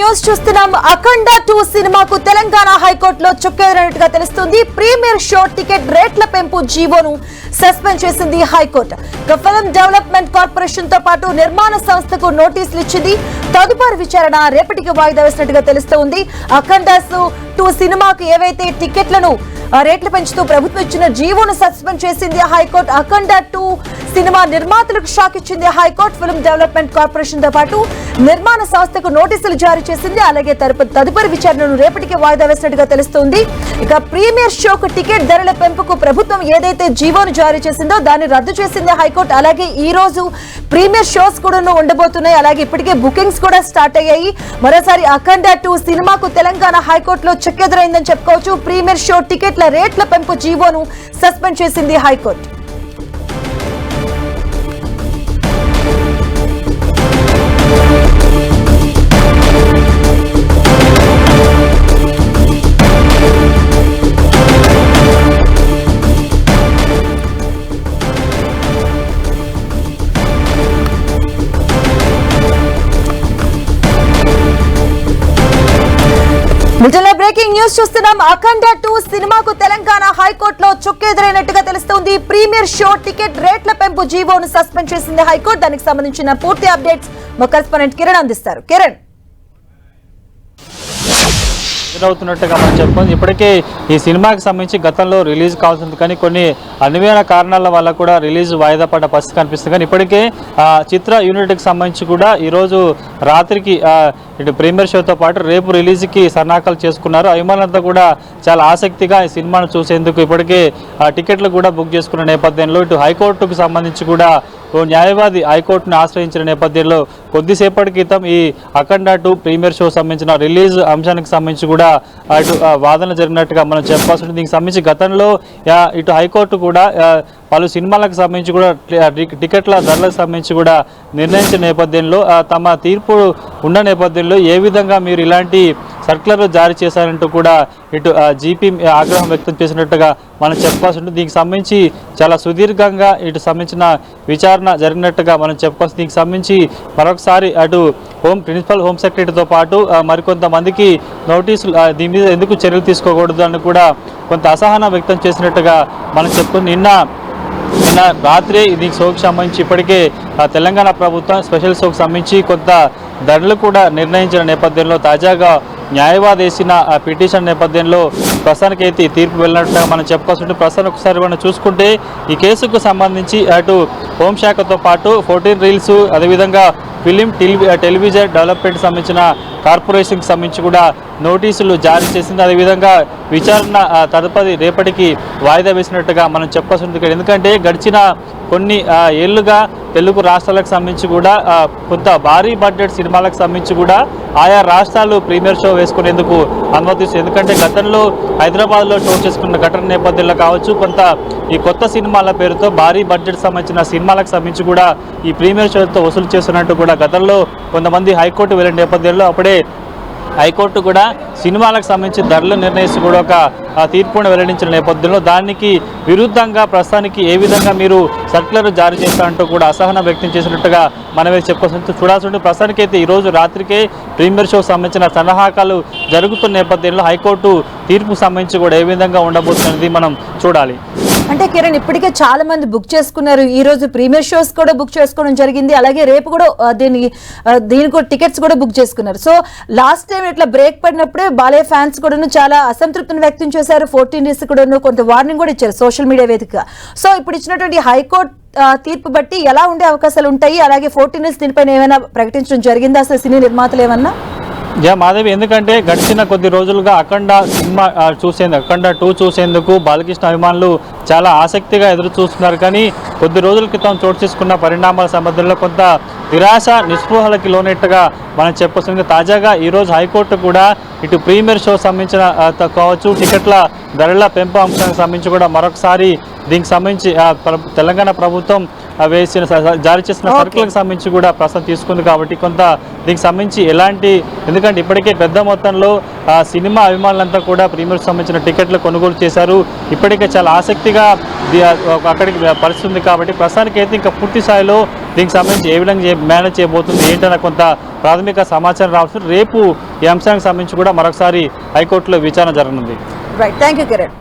News చూస్తున్నాం. అఖండ 2 సినిమాకు తెలంగాణ హైకోర్టులో చుక్కెదిరినట్టుగా తెలుస్తుంది. ప్రీమియర్ షో టికెట్ రేట్ల పెంపు జీవోను సస్పెండ్ చేసింది హైకోర్టు. ఫిల్మ్ డెవలప్మెంట్ కార్పొరేషన్ తో పాటు నిర్మాణ సంస్థకు నోటీసులు ఇచ్చింది. తదుపరి విచారణ రేపటికి వాయిదా వేసినట్టుగా తెలుస్తోంది. అఖండ 2 సినిమాకు ఏవైతే టికెట్లను రేట్లు పెంచుతూ ప్రభుత్వం ఇచ్చిన జీవోను సస్పెండ్ చేసింది హైకోర్టు. అఖండ 2 సినిమా నిర్మాతలకు షాక్ ఇచ్చింది హైకోర్టు. ఫిల్మ్ డెవలప్మెంట్ కార్పొరేషన్ తో పాటు నిర్మాణ సంస్థకు నోటీసులు జారీ చేసింది. అలాగే తదుపరి విచారణను రేపటికి వాయిదా వేసినట్టుగా తెలుస్తోంది. ఇక ప్రీమియర్ షోకు టికెట్ ధరల పెంపుకు ప్రభుత్వం ఏదైతే జీవోను జారీ చేసిందో దాన్ని రద్దు చేసింది హైకోర్టు. అలాగే ఈ రోజు ప్రీమియర్ షోస్ కూడా ఉండబోతున్నాయి. అలాగే ఇప్పటికే బుకింగ్స్ కూడా స్టార్ట్ అయ్యాయి. మరోసారి అఖండ 2 సినిమాకు తెలంగాణ హైకోర్టులో చెక్కెదురైందని చెప్పుకోవచ్చు. ప్రీమియర్ షో టికెట్ల రేట్ల పెంపు జీవోను సస్పెండ్ చేసింది హైకోర్టు. బ్రేకింగ్ న్యూస్ చూస్తున్నాం. అఖండ 2 సినిమాకు తెలంగాణ హైకోర్టులో చుక్కెదురైనట్టుగా తెలుస్తోంది. ప్రీమియర్ షో టికెట్ రేట్ల పెంపు జీవోను సస్పెండ్ చేసింది హైకోర్టు. దానికి సంబంధించిన పూర్తి అప్డేట్స్ మా కరెస్పాండెంట్ కిరణ్ అందిస్తారు. కిరణ్, అవుతున్నట్టుగా మనం చెప్పుకోండి. ఇప్పటికే ఈ సినిమాకి సంబంధించి గతంలో రిలీజ్ కావాల్సింది కానీ కొన్ని అనివార్య కారణాల వల్ల కూడా రిలీజ్ వాయిదా పడ్డ పరిస్థితి కనిపిస్తుంది. కానీ ఇప్పటికే చిత్ర యూనిట్కి సంబంధించి కూడా ఈరోజు రాత్రికి ఇటు ప్రీమియర్ షోతో పాటు రేపు రిలీజ్కి సన్నాహాలు చేసుకున్నారు. అభిమానులంతా కూడా చాలా ఆసక్తిగా ఈ సినిమాను చూసేందుకు ఇప్పటికే టికెట్లు కూడా బుక్ చేసుకున్న నేపథ్యంలో ఇటు హైకోర్టుకు సంబంధించి కూడా ఓ న్యాయవాది హైకోర్టును ఆశ్రయించిన నేపథ్యంలో కొద్దిసేపటి క్రితం ఈ అఖండ 2 ప్రీమియర్ షో సంబంధించిన రిలీజ్ అంశానికి సంబంధించి కూడా ఇటు వాదన జరిగినట్టుగా మనం చెప్పాల్సి ఉంటుంది. దీనికి సంబంధించి గతంలో ఇటు హైకోర్టు కూడా పలు సినిమాలకు సంబంధించి కూడా టికెట్ల ధరలకు సంబంధించి కూడా నిర్ణయించిన నేపథ్యంలో తమ తీర్పు ఉన్న నేపథ్యంలో ఏ విధంగా మీరు ఇలాంటి సర్క్యులర్ జారీ చేశారంటూ కూడా ఇటు జీపీ ఆగ్రహం వ్యక్తం చేసినట్టుగా మనం చెప్పాల్సి ఉంటుంది. దీనికి సంబంధించి చాలా సుదీర్ఘంగా ఇటు సంబంధించిన విచారణ జరిగినట్టుగా మనం చెప్పుకోవచ్చు. దీనికి సంబంధించి మరొకసారి అటు ప్రిన్సిపల్ హోమ్ సెక్రటరీతో పాటు మరికొంతమందికి నోటీసులు దీని మీద ఎందుకు చర్యలు తీసుకోకూడదు అని కూడా కొంత అసహనం వ్యక్తం చేసినట్టుగా మనం చెప్పుకుంది. నిన్న రాత్రి దీనికి షోకి సంబంధించి ఇప్పటికే తెలంగాణ ప్రభుత్వం స్పెషల్ షోకి సంబంధించి కొంత ధరలు కూడా నిర్ణయించిన నేపథ్యంలో తాజాగా న్యాయవాది వేసిన పిటిషన్ నేపథ్యంలో ప్రస్తుతానికి అయితే తీర్పు వెళ్ళినట్టుగా మనం చెప్పుకోవాల్సి ప్రస్తుతం ఒకసారి మనం చూసుకుంటే ఈ కేసుకు సంబంధించి అటు హోంశాఖతో పాటు 14 రీల్స్ అదేవిధంగా ఫిలిం టెలివిజన్ డెవలప్మెంట్ సంబంధించిన కార్పొరేషన్కి సంబంధించి కూడా నోటీసులు జారీ చేసింది. అదేవిధంగా విచారణ తదుపరి రేపటికి వాయిదా వేసినట్టుగా మనం చెప్పాల్సి ఉంది. ఎందుకంటే గడిచిన కొన్ని ఏళ్లుగా తెలుగు రాష్ట్రాలకు సంబంధించి కూడా కొంత భారీ బడ్జెట్ సినిమాలకు సంబంధించి కూడా ఆయా రాష్ట్రాలు ప్రీమియర్ షో వేసుకునేందుకు అనుమతిస్తుంది. ఎందుకంటే గతంలో హైదరాబాద్లో షో చేసుకున్న ఘటన నేపథ్యంలో కావచ్చు, కొంత ఈ కొత్త సినిమాల పేరుతో భారీ బడ్జెట్ సంబంధించిన సినిమాలకు సంబంధించి కూడా ఈ ప్రీమియర్ షోతో వసూలు చేస్తున్నట్టు కూడా గతంలో కొంతమంది హైకోర్టు వెళ్ళిన నేపథ్యంలో అప్పుడే హైకోర్టు కూడా సినిమాలకు సంబంధించి ధరలు నిర్ణయిస్తూ కూడా ఒక తీర్పును వెల్లడించిన నేపథ్యంలో దానికి విరుద్ధంగా ప్రస్తుతానికి ఏ విధంగా మీరు సర్క్యులర్ జారీ చేస్తారంటూ కూడా అసహనం వ్యక్తం చేసినట్టుగా మనమే చెప్పుకోవచ్చు. చూడాల్సి ఉంటుంది. ప్రస్తుతానికి అయితే ఈరోజు రాత్రికే ప్రీమియర్ షోకి సంబంధించిన సన్నాహాలు జరుగుతున్న నేపథ్యంలో హైకోర్టు తీర్పుకు సంబంధించి కూడా ఏ విధంగా ఉండబోతున్నది మనం చూడాలి. అంటే కిరణ్, ఇప్పటికే చాలా మంది బుక్ చేసుకున్నారు. ఈ రోజు ప్రీమియర్ షోస్ కూడా బుక్ చేసుకోవడం జరిగింది. అలాగే రేపు కూడా దీనికి టికెట్స్ కూడా బుక్ చేసుకున్నారు. సో లాస్ట్ టైం ఇట్లా బ్రేక్ పడినప్పుడే బాలయ్య ఫ్యాన్స్ కూడా చాలా అసంతృప్తిని వ్యక్తం చేశారు. 14 డేస్ కూడా కొంత వార్నింగ్ కూడా ఇచ్చారు సోషల్ మీడియా వేదికగా. సో ఇప్పుడు ఇచ్చినటువంటి హైకోర్టు తీర్పు బట్టి ఎలా ఉండే అవకాశాలు ఉంటాయి? అలాగే 14 డేస్ దీనిపైన ఏమైనా ప్రకటించడం జరిగిందా అసలు సినీ నిర్మాతలు ఏమన్నా? మాధవి, ఎందుకంటే గడిచిన కొద్ది రోజులుగా అఖండ సినిమా అఖండ 2 చూసేందుకు బాలకృష్ణ అభిమానులు చాలా ఆసక్తిగా ఎదురు చూస్తున్నారు. కానీ కొద్ది రోజుల క్రితం చోటు చేసుకున్న పరిణామాల సందర్భంలో కొంత నిరాశ నిస్పృహలకి లోనట్టుగా మనం చెప్పొస్తుంది. తాజాగా ఈరోజు హైకోర్టు కూడా ఇటు ప్రీమియర్ షో సంబంధించిన కావచ్చు, టికెట్ల ధరల పెంపు అంశానికి సంబంధించి కూడా మరొకసారి దీనికి సంబంధించి తెలంగాణ ప్రభుత్వం వేసిన జారీ చేసిన సర్కులకు సంబంధించి కూడా ప్రస్తుతం తీసుకుంది. కాబట్టి కొంత దీనికి సంబంధించి ఎలాంటి, ఎందుకంటే ఇప్పటికే పెద్ద మొత్తంలో సినిమా అభిమానులంతా కూడా ప్రీమియర్ సంబంధించిన టికెట్లు కొనుగోలు చేశారు. ఇప్పటికే చాలా ఆసక్తిగా అక్కడికి పరిస్థితి ఉంది. కాబట్టి ప్రస్తుతానికి అయితే ఇంకా పూర్తి స్థాయిలో దీనికి సంబంధించి ఏ విధంగా మేనేజ్ చేయబోతుంది ఏంటన్న కొంత ప్రాథమిక సమాచారం రావచ్చు. రేపు ఈ అంశానికి సంబంధించి కూడా మరొకసారి హైకోర్టులో విచారణ జరగనుంది. Right, thank you Kiran.